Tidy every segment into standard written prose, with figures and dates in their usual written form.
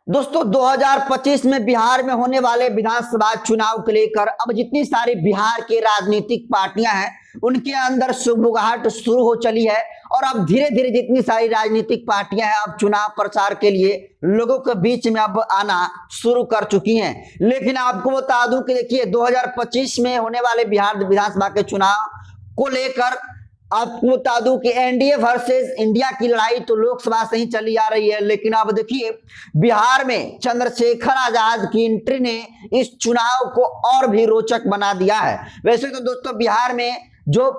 दोस्तों 2025 में बिहार में होने वाले विधानसभा चुनाव को लेकर अब जितनी सारी बिहार की राजनीतिक पार्टियां हैं उनके अंदर सुगबुगाहट शुरू हो चली है और अब धीरे धीरे जितनी सारी राजनीतिक पार्टियां हैं अब चुनाव प्रचार के लिए लोगों के बीच में अब आना शुरू कर चुकी हैं। लेकिन आपको बता दूं कि देखिए 2025 में होने वाले बिहार विधानसभा के चुनाव को लेकर आपको बता दूं कि एनडीए वर्सेस इंडिया की लड़ाई तो लोकसभा से ही चली आ रही है, लेकिन अब देखिए बिहार में चंद्रशेखर आजाद की एंट्री ने इस चुनाव को और भी रोचक बना दिया है। वैसे तो दोस्तों बिहार में जो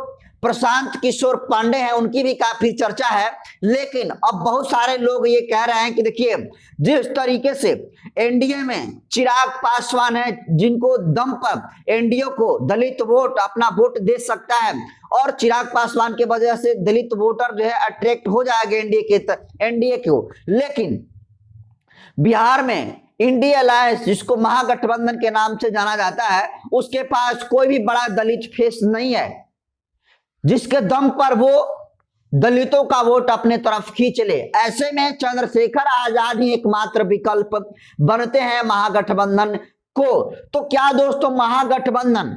प्रशांत किशोर पांडे हैं उनकी भी काफी चर्चा है, लेकिन अब बहुत सारे लोग ये कह रहे हैं कि देखिए जिस तरीके से एनडीए में चिराग पासवान है जिनको दम पर एनडीए को दलित वोट अपना वोट दे सकता है और चिराग पासवान के वजह से दलित वोटर जो है अट्रैक्ट हो जाएगा एनडीए को। लेकिन बिहार में इंडिया अलायंस जिसको महागठबंधन के नाम से जाना जाता है उसके पास कोई भी बड़ा दलित फेस नहीं है जिसके दम पर वो दलितों का वोट अपने तरफ खींच ले। ऐसे में चंद्रशेखर आजाद ही एकमात्र विकल्प बनते हैं महागठबंधन को। तो क्या दोस्तों महागठबंधन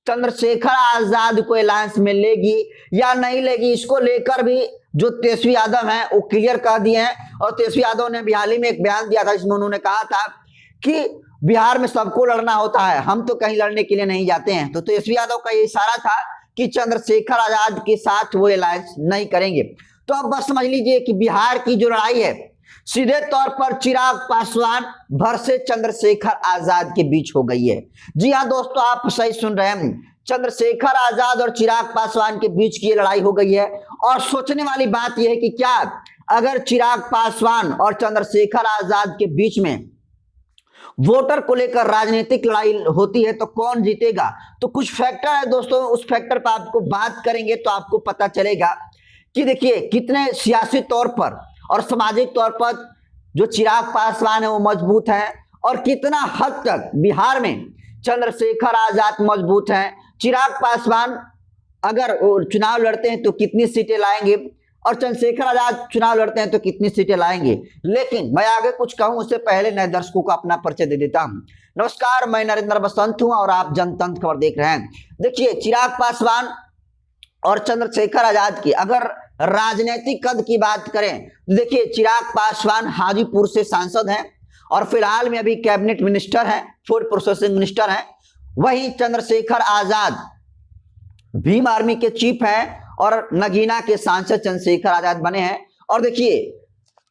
चंद्रशेखर आजाद को अलायंस में लेगी या नहीं लेगी, इसको लेकर भी जो तेजस्वी यादव हैं वो क्लियर कर दिए हैं। और तेजस्वी यादव ने हाल ही में एक बयान दिया था जिसमें उन्होंने कहा था कि बिहार में सबको लड़ना होता है, हम तो कहीं लड़ने के लिए नहीं जाते हैं। तो तेजस्वी यादव का ये इशारा था कि चंद्रशेखर आजाद के साथ वो अलायंस नहीं करेंगे। तो अब बस समझ लीजिए कि बिहार की जो लड़ाई है सीधे तौर पर चिराग पासवान वर्सेस चंद्रशेखर आजाद के बीच हो गई है। जी हाँ दोस्तों, आप सही सुन रहे हैं, चंद्रशेखर आजाद और चिराग पासवान के बीच की लड़ाई हो गई है। और सोचने वाली बात यह है कि क्या अगर चिराग पासवान और चंद्रशेखर आजाद के बीच में वोटर को लेकर राजनीतिक लड़ाई होती है तो कौन जीतेगा। तो कुछ फैक्टर है दोस्तों, उस फैक्टर पर आपको बात करेंगे तो आपको पता चलेगा कि देखिए कितने सियासी तौर पर और सामाजिक तौर पर जो चिराग पासवान है वो मजबूत है और कितना हद तक बिहार में चंद्रशेखर आजाद मजबूत है। चिराग पासवान अगर चुनाव लड़ते हैं तो कितनी सीटें लाएंगे और चंद्रशेखर आजाद चुनाव लड़ते हैं तो कितनी सीटें लाएंगे। लेकिन मैं आगे कुछ कहूं उससे पहले नए दर्शकों को अपना परिचय दे देता हूं। नमस्कार, मैं नरेंद्र बसंत हूं और आप जनतंत्र खबर देख रहे हैं। देखिए चिराग पासवान और चंद्रशेखर आजाद की अगर राजनीतिक कद की बात करें तो देखिए चिराग पासवान हाजीपुर से सांसद हैं और फिलहाल में अभी कैबिनेट मिनिस्टर हैं, फूड प्रोसेसिंग मिनिस्टर हैं। वहीं चंद्रशेखर आजाद भीम आर्मी के चीफ हैं और नगीना के सांसद चंद्रशेखर आजाद बने हैं। और देखिए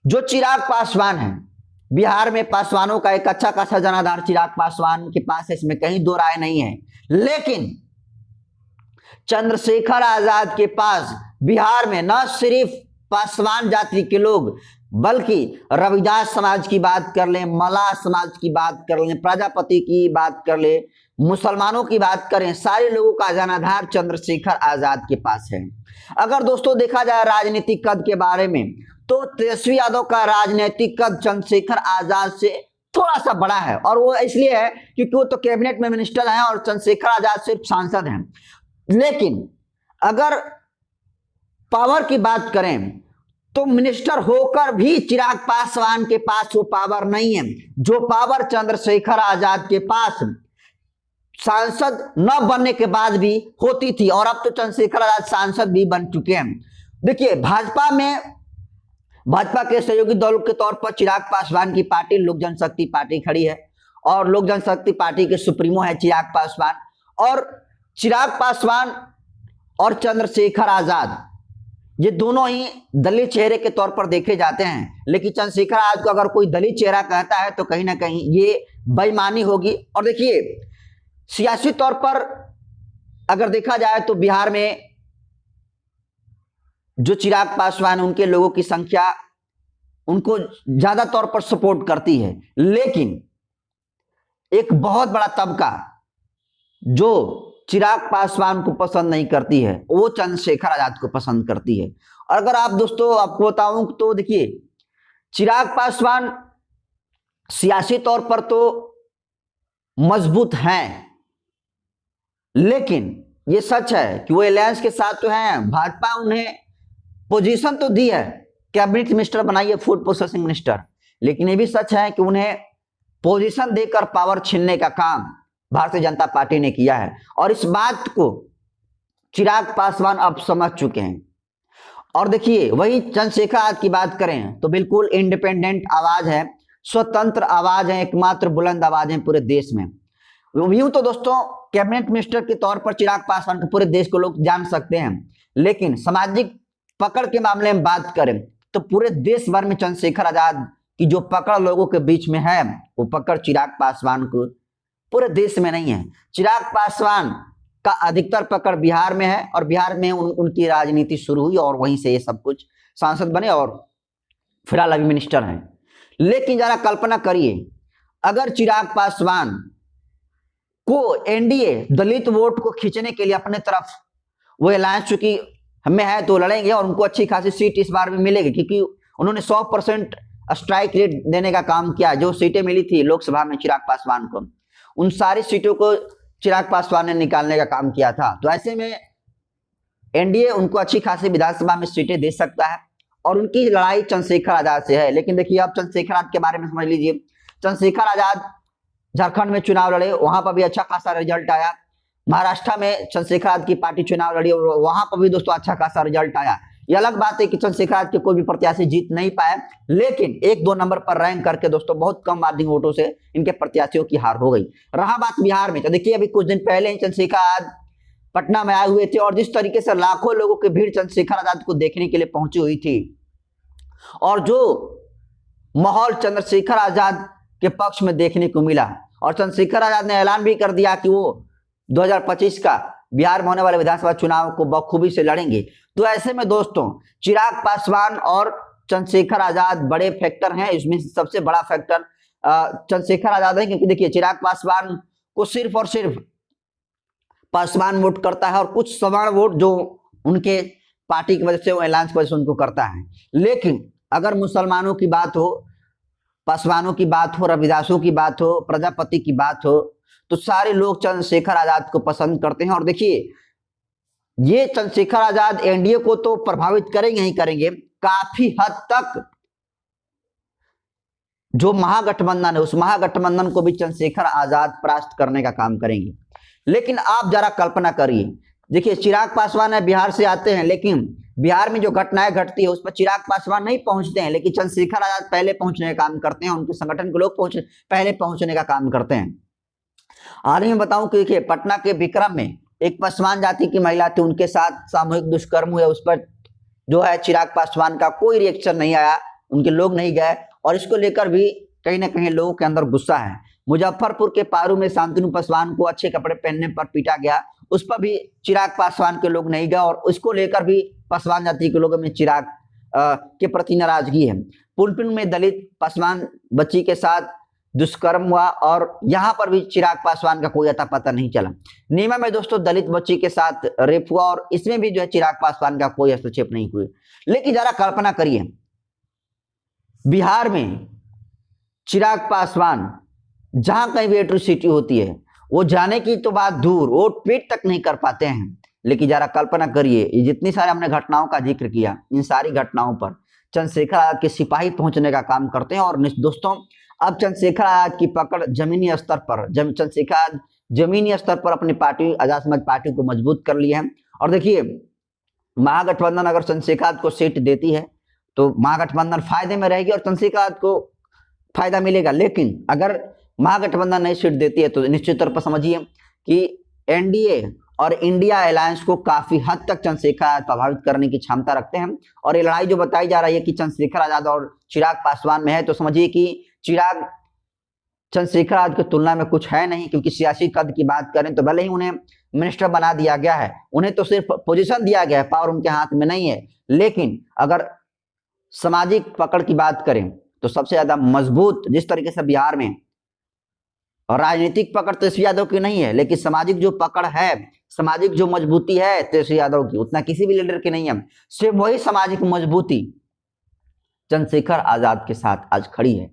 जो चिराग पासवान है बिहार में पासवानों का एक अच्छा खासा जनाधार चिराग पासवान के पास है, इसमें कहीं दो राय नहीं है। लेकिन चंद्रशेखर आजाद के पास बिहार में न सिर्फ पासवान जाति के लोग बल्कि रविदास समाज की बात कर लें, मल्लाह समाज की बात कर लें, प्रजापति की बात कर लें, मुसलमानों की बात करें, सारे लोगों का जनाधार चंद्रशेखर आजाद के पास है। अगर दोस्तों देखा जाए राजनीतिक कद के बारे में तो तेजस्वी यादव का राजनीतिक कद चंद्रशेखर आजाद से थोड़ा सा बड़ा है और वो इसलिए है क्योंकि वो तो कैबिनेट में मिनिस्टर हैं और चंद्रशेखर आजाद सिर्फ सांसद हैं। लेकिन अगर पावर की बात करें तो मिनिस्टर होकर भी चिराग पासवान के पास वो पावर नहीं है जो पावर चंद्रशेखर आजाद के पास सांसद न बनने के बाद भी होती थी। और अब तो चंद्रशेखर आजाद सांसद भी बन चुके हैं। देखिए भाजपा के सहयोगी दल के तौर पर चिराग पासवान की पार्टी लोक जनशक्ति पार्टी खड़ी है और लोक जनशक्ति पार्टी के सुप्रीमो है चिराग पासवान। और चिराग पासवान और चंद्रशेखर आजाद ये दोनों ही दलित चेहरे के तौर पर देखे जाते हैं, लेकिन चंद्रशेखर आजाद को अगर कोई दलित चेहरा कहता है तो कहीं ना कहीं ये बेईमानी होगी। और देखिए सियासी तौर पर अगर देखा जाए तो बिहार में जो चिराग पासवान उनके लोगों की संख्या उनको ज्यादा तौर पर सपोर्ट करती है, लेकिन एक बहुत बड़ा तबका जो चिराग पासवान को पसंद नहीं करती है वो चंद्रशेखर आजाद को पसंद करती है। और अगर आप दोस्तों आपको बताऊं तो देखिए चिराग पासवान सियासी तौर पर तो मजबूत हैं, लेकिन ये सच है कि वो अलायंस के साथ तो हैं। भाजपा उन्हें पोजीशन तो दी है, कैबिनेट मिनिस्टर बनाई है, फूड प्रोसेसिंग मिनिस्टर, लेकिन ये भी सच है कि उन्हें पोजीशन देकर पावर छीनने का काम भारतीय जनता पार्टी ने किया है, और इस बात को चिराग पासवान अब समझ चुके हैं। और देखिए, वही चंद्रशेखर आजाद की बात करें तो बिल्कुल इंडिपेंडेंट आवाज है, स्वतंत्र आवाज है, एकमात्र बुलंद आवाज है पूरे देश में। यूं तो दोस्तों कैबिनेट मिनिस्टर के तौर पर चिराग पासवान को पूरे देश को लोग जान सकते हैं, लेकिन सामाजिक पकड़ के मामले में बात करें तो पूरे देश भर में चंद्रशेखर आजाद की जो पकड़ लोगों के बीच में है, वो पकड़ चिराग पासवान को पूरे देश में नहीं है। चिराग पासवान का अधिकतर पकड़ बिहार में है, और बिहार में उनकी राजनीति शुरू हुई और वहीं से ये सब कुछ सांसद बने और फिलहाल अभी मिनिस्टर हैं। लेकिन जरा कल्पना करिए, अगर चिराग पासवान को एनडीए दलित वोट को खींचने के लिए अपने तरफ वो अलायंस चूंकि हमें है तो लड़ेंगे और उनको अच्छी खासी सीट इस बार भी मिलेगी, क्योंकि उन्होंने 100% स्ट्राइक रेट देने का काम किया। जो सीटें मिली थी लोकसभा में चिराग पासवान को, उन सारी सीटों को चिराग पासवान ने निकालने का काम किया था। तो ऐसे में एनडीए उनको अच्छी खासी विधानसभा में सीटें दे सकता है, और उनकी लड़ाई चंद्रशेखर आजाद से है। लेकिन देखिए, अब चंद्रशेखर आजाद के बारे में समझ लीजिए। चंद्रशेखर आजाद झारखंड में चुनाव लड़े, वहां पर भी अच्छा खासा रिजल्ट आया। महाराष्ट्र में चंद्रशेखर आजाद की पार्टी चुनाव लड़ी और वहां पर भी दोस्तों अच्छा खासा रिजल्ट आया। ये अलग बात है कि चंद्रशेखर आजाद के कोई भी प्रत्याशी जीत नहीं पाए, लेकिन 1-2 नंबर पर रैंक करके दोस्तों बहुत कम माध्यमिक वोटों से इनके प्रत्याशियों की हार हो गई। रहा बात बिहार में, तो देखिए अभी कुछ दिन पहले ही चंद्रशेखर आजाद पटना में आए हुए थे, और जिस तरीके से लाखों लोगों की भीड़ चंद्रशेखर आजाद को देखने के लिए पहुंची हुई थी, और जो माहौल चंद्रशेखर आजाद के पक्ष में देखने को मिला, और चंद्रशेखर आजाद ने ऐलान भी कर दिया कि वो 2025 का बिहार में होने वाले विधानसभा चुनाव को बखूबी से लड़ेंगे। तो ऐसे में दोस्तों चिराग पासवान और चंद्रशेखर आजाद बड़े फैक्टर हैं। इसमें सबसे बड़ा फैक्टर चंद्रशेखर आजाद है, क्योंकि देखिए चिराग पासवान को सिर्फ और सिर्फ पासवान वोट करता है, और कुछ सवर्ण वोट जो उनके पार्टी की वजह से, वो अलायंस की वजह से उनको करता है। लेकिन अगर मुसलमानों की बात हो, पासवानों की बात हो, रविदासों की बात हो, प्रजापति की बात हो, तो सारे लोग चंद्रशेखर आजाद को पसंद करते हैं। और देखिए, ये चंद्रशेखर आजाद एनडीए को तो प्रभावित करेंगे ही करेंगे, काफी हद तक जो महागठबंधन है उस महागठबंधन को भी चंद्रशेखर आजाद परास्त करने का काम करेंगे। लेकिन आप जरा कल्पना करिए, देखिए चिराग पासवान है बिहार से आते हैं, लेकिन बिहार में जो घटनाएं घटती है उस पर चिराग पासवान नहीं पहुंचते हैं, लेकिन चंद्रशेखर आजाद पहले पहुंचने का काम करते हैं, उनके संगठन के लोग पहले पहुंचने का काम करते हैं। हाल ही में बताऊं कि देखिए पटना के विक्रम में एक पासवान जाति की महिला थी, उनके साथ सामूहिक दुष्कर्म हुआ, उस पर जो है चिराग पासवान का कोई रिएक्शन नहीं आया, उनके लोग नहीं गए, और इसको लेकर भी कहीं ना कहीं लोगों के अंदर गुस्सा है। मुजफ्फरपुर के पारू में शांतनु पासवान को अच्छे कपड़े पहनने पर पीटा गया, उस पर भी चिराग पासवान के लोग नहीं गए, और उसको लेकर भी पासवान जाति के लोगों में चिराग के प्रति नाराजगी है। पुनपुन में दलित पासवान बच्ची के साथ दुष्कर्म हुआ, और यहाँ पर भी चिराग पासवान का कोई अता पता नहीं चला। नीमा में दोस्तों दलित बच्ची के साथ रेप हुआ, और इसमें भी जो है चिराग पासवान का कोई हस्तक्षेप नहीं हुआ। लेकिन जरा कल्पना करिए, बिहार में चिराग पासवान जहां कहीं भी एट्रोसिटी होती है वो जाने की तो बात दूर, वोट पीट तक नहीं कर पाते हैं। लेकिन जरा कल्पना करिए, ये जितनी सारे हमने घटनाओं का जिक्र किया, इन सारी घटनाओं पर चंद्रशेखर आजाद के सिपाही पहुंचने का काम करते हैं। और दोस्तों अब चंद्रशेखर आजाद की पकड़ जमीनी स्तर पर, चंद्रशेखर आजाद जमीनी स्तर पर अपनी पार्टी आजाद समाज पार्टी को मजबूत कर लिया है। और देखिए, महागठबंधन अगर चंद्रशेखर आजाद को सीट देती है तो महागठबंधन फायदे में रहेगी और चंद्रशेखर आजाद को फायदा मिलेगा। लेकिन अगर महागठबंधन नहीं सीट देती है तो निश्चित तौर पर समझिए कि एनडीए और इंडिया अलायंस को काफी हद तक चंद्रशेखर आजाद प्रभावित करने की क्षमता रखते हैं। और ये लड़ाई जो बताई जा रही है कि चंद्रशेखर आजाद और चिराग पासवान में है, तो समझिए कि चिराग चंद्रशेखर आजाद की तुलना में कुछ है नहीं, क्योंकि सियासी कद की बात करें तो भले ही उन्हें मिनिस्टर बना दिया गया है, उन्हें तो सिर्फ पोजीशन दिया गया है, पावर उनके हाथ में नहीं है। लेकिन अगर सामाजिक पकड़ की बात करें तो सबसे ज्यादा मजबूत जिस तरीके से बिहार में, और राजनीतिक पकड़ तेजस्वी यादव की नहीं है, लेकिन सामाजिक जो पकड़ है, सामाजिक जो मजबूती है तेजस्वी यादव की, उतना किसी भी लीडर की नहीं है। सिर्फ वही सामाजिक मजबूती चंद्रशेखर आजाद के साथ आज खड़ी है।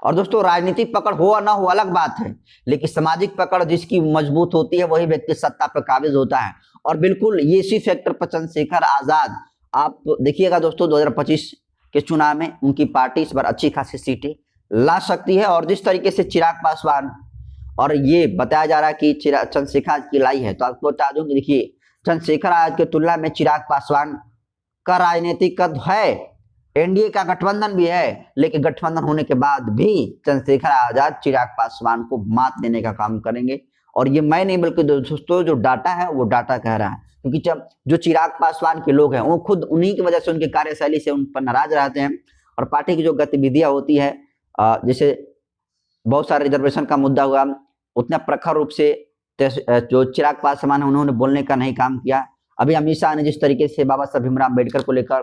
और दोस्तों राजनीतिक पकड़ हो ना हो अलग बात है, लेकिन सामाजिक पकड़ जिसकी मजबूत होती है वही व्यक्ति सत्ता पर काबिज होता है। और बिल्कुल ये इसी फैक्टर पर चंद्रशेखर आजाद, आप देखिएगा दोस्तों 2025 के चुनाव में उनकी पार्टी इस बार अच्छी खासी सीटें ला सकती है। और जिस तरीके से चिराग पासवान, और ये बताया जा रहा है कि चंद्रशेखर आजाद की लाई है, तो आपको बता दूं कि देखिए चंद्रशेखर आजाद की तुलना में चिराग पासवान का राजनीतिक कद है, एनडीए का गठबंधन भी है, लेकिन गठबंधन होने के बाद भी चंद्रशेखर आजाद चिराग पासवान को मात देने का काम करेंगे। और ये मैं नहीं बल्कि दोस्तों जो डाटा है वो डाटा कह रहा है, क्योंकि जब जो चिराग पासवान के लोग हैं वो खुद उन्हीं की वजह से उनकी कार्यशैली से उन पर नाराज रहते हैं। और पार्टी की जो गतिविधियां होती है, जैसे बहुत सारे रिजर्वेशन का मुद्दा हुआ, उतना प्रखर रूप से जो चिराग पासवान है उन्होंने बोलने का नहीं काम किया। अभी अमित शाह ने जिस तरीके से बाबा साहब भीमराव अम्बेडकर को लेकर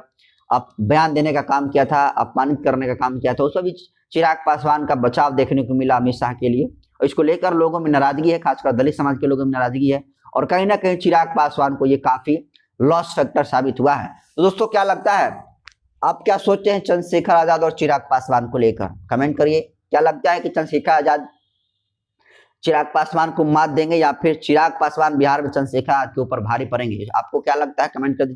बयान देने का काम किया था, अपमानित करने का काम किया था, उस भी चिराग पासवान का बचाव देखने को मिला अमित शाह के लिए। और इसको लेकर लोगों में नाराजगी है, खासकर दलित समाज के लोगों में नाराजगी है, और कहीं ना कहीं चिराग पासवान को ये काफी लॉस फैक्टर साबित हुआ है। तो दोस्तों क्या लगता है, आप क्या सोचते हैं चंद्रशेखर आजाद और चिराग पासवान को लेकर? कमेंट करिए। क्या लगता है कि चंद्रशेखर आजाद चिराग पासवान को मात देंगे या फिर चिराग पासवान बिहार में चंद्रशेखर आजाद के ऊपर भारी पड़ेंगे? आपको क्या लगता है, कमेंट कर